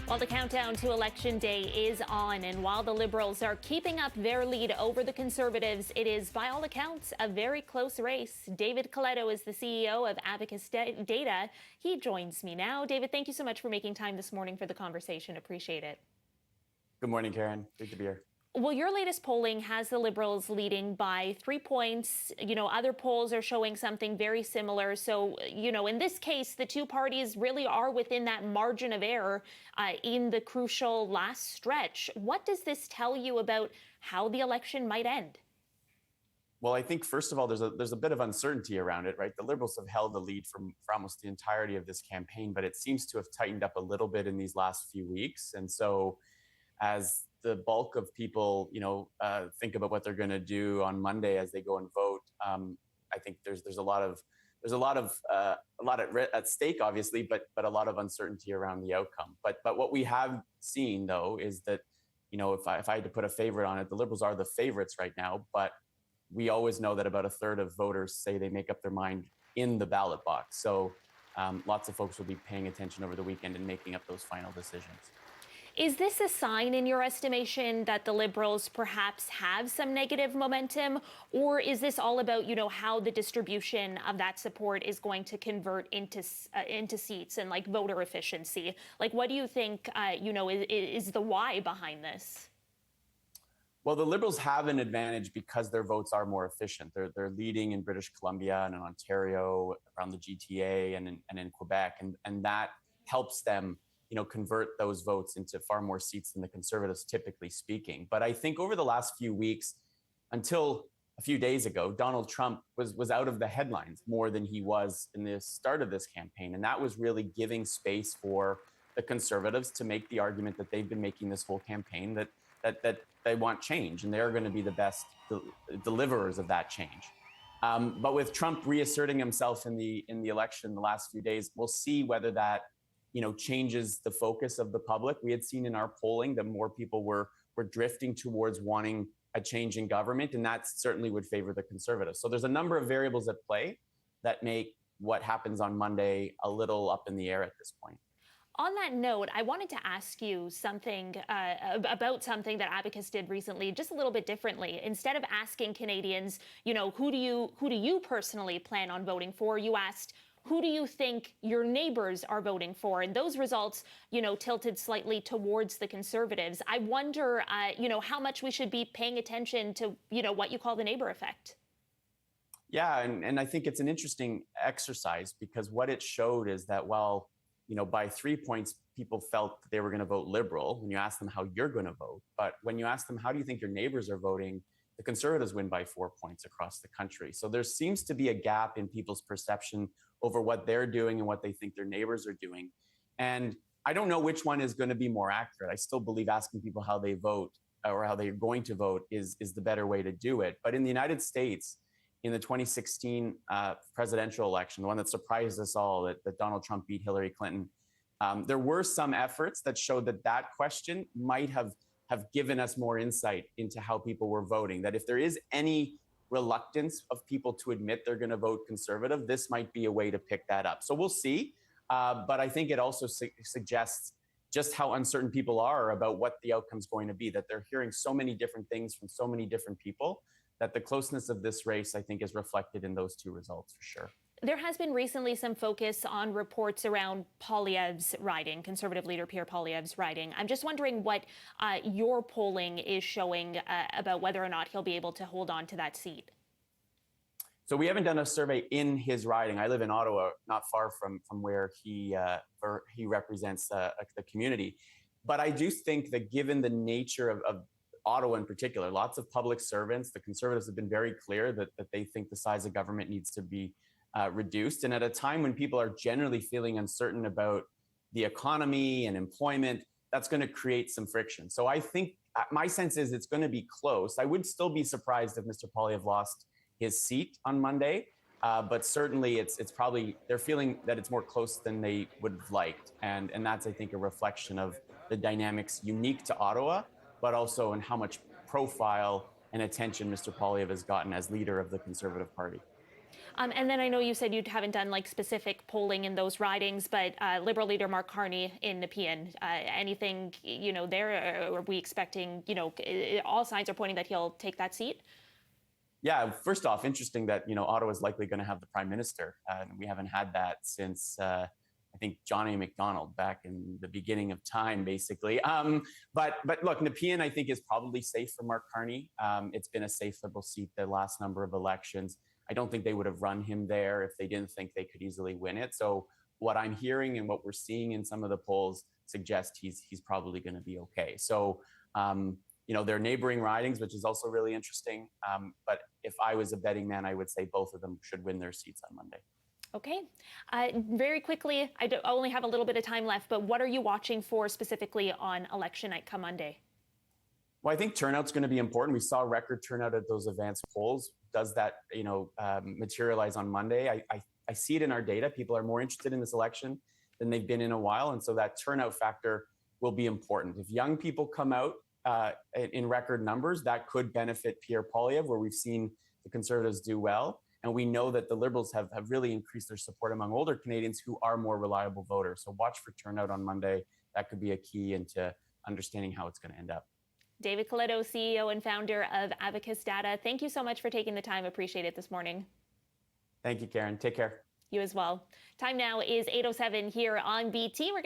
Well, the countdown to Election Day is on, and while the Liberals are keeping up their lead over the Conservatives, it is, by all accounts, a very close race. David Coletto is the CEO of Abacus Data. He joins me now. David, thank you so much for making time this morning for the conversation. Appreciate it. Good morning, Caryn. Good to be here. Well, your latest polling has the Liberals leading by 3 points. Other polls are showing something very similar. So, in this case, the two parties really are within that margin of error in the crucial last stretch. What does this tell you about how the election might end? Well, I think, first of all, there's a bit of uncertainty around it, right? The Liberals have held the lead for almost the entirety of this campaign, but it seems to have tightened up a little bit in these last few weeks. And so as the bulk of people, think about what they're going to do on Monday as they go and vote, I think there's a lot at stake, obviously, but a lot of uncertainty around the outcome. But what we have seen, though, is that if I had to put a favorite on it, the Liberals are the favorites right now. But we always know that about a third of voters say they make up their mind in the ballot box. So lots of folks will be paying attention over the weekend and making up those final decisions. Is this a sign, in your estimation, that the Liberals perhaps have some negative momentum? Or is this all about, how the distribution of that support is going to convert into seats and voter efficiency? What do you think, is the why behind this? Well, the Liberals have an advantage because their votes are more efficient. They're leading in British Columbia and in Ontario, around the GTA and in Quebec, and that helps them convert those votes into far more seats than the Conservatives, typically speaking. But I think over the last few weeks, until a few days ago, Donald Trump was out of the headlines more than he was in the start of this campaign. And that was really giving space for the Conservatives to make the argument that they've been making this whole campaign, that they want change and they're going to be the best deliverers of that change. But with Trump reasserting himself in the election the last few days, we'll see whether that changes the focus of the public. We had seen in our polling that more people were drifting towards wanting a change in government, and that certainly would favor the Conservatives. So there's a number of variables at play that make what happens on Monday a little up in the air at this point. On that note, I wanted to ask you something about something that Abacus did recently, just a little bit differently. Instead of asking Canadians, who do you personally plan on voting for, you asked, who do you think your neighbors are voting for? And those results, tilted slightly towards the Conservatives. I wonder, how much we should be paying attention to, what you call the neighbor effect. Yeah, and I think it's an interesting exercise because what it showed is that while, by 3 points, people felt that they were going to vote Liberal when you ask them how you're going to vote. But when you ask them, how do you think your neighbors are voting? The Conservatives win by 4 points across the country. So there seems to be a gap in people's perception over what they're doing and what they think their neighbors are doing. And I don't know which one is going to be more accurate. I still believe asking people how they vote or how they're going to vote is the better way to do it. But in the United States, in the 2016 presidential election, the one that surprised us all, that Donald Trump beat Hillary Clinton, there were some efforts that showed that question might have given us more insight into how people were voting, that if there is any reluctance of people to admit they're going to vote Conservative, this might be a way to pick that up. So we'll see. But I think it also suggests just how uncertain people are about what the outcome's going to be, that they're hearing so many different things from so many different people, that the closeness of this race, I think, is reflected in those two results for sure. There has been recently some focus on reports around Poilievre's riding, Conservative leader Pierre Poilievre's riding. I'm just wondering what your polling is showing about whether or not he'll be able to hold on to that seat. So we haven't done a survey in his riding. I live in Ottawa, not far from where he represents the community. But I do think that given the nature of Ottawa in particular, lots of public servants, the Conservatives have been very clear that they think the size of government needs to be reduced. And at a time when people are generally feeling uncertain about the economy and employment, that's going to create some friction. So I think my sense is it's going to be close. I would still be surprised if Mr. Poilievre lost his seat on Monday, but certainly it's probably, they're feeling that it's more close than they would have liked. And that's, I think, a reflection of the dynamics unique to Ottawa, but also in how much profile and attention Mr. Poilievre has gotten as leader of the Conservative Party. And then I know you said you haven't done like specific polling in those ridings, but Liberal leader Mark Carney in Nepean, anything, there? Or are we expecting, all signs are pointing that he'll take that seat? Yeah, first off, interesting that Ottawa is likely going to have the prime minister. We haven't had that since I think John A. Macdonald back in the beginning of time, basically. But look, Nepean I think is probably safe for Mark Carney. It's been a safe Liberal seat the last number of elections. I don't think they would have run him there if they didn't think they could easily win it. So what I'm hearing and what we're seeing in some of the polls suggest he's probably going to be okay. So they're neighboring ridings, which is also really interesting. But if I was a betting man, I would say both of them should win their seats on Monday. Okay. Very quickly, I only have a little bit of time left, but what are you watching for specifically on election night come Monday? Well, I think turnout's going to be important. We saw record turnout at those advanced polls. Does that, materialize on Monday? I see it in our data. People are more interested in this election than they've been in a while. And so that turnout factor will be important. If young people come out in record numbers, that could benefit Pierre Paul, where we've seen the Conservatives do well. And we know that the Liberals have really increased their support among older Canadians who are more reliable voters. So watch for turnout on Monday. That could be a key into understanding how it's going to end up. David Coletto, CEO and founder of Abacus Data. Thank you so much for taking the time. Appreciate it this morning. Thank you, Caryn. Take care. You as well. Time now is 8:07 here on BT. We're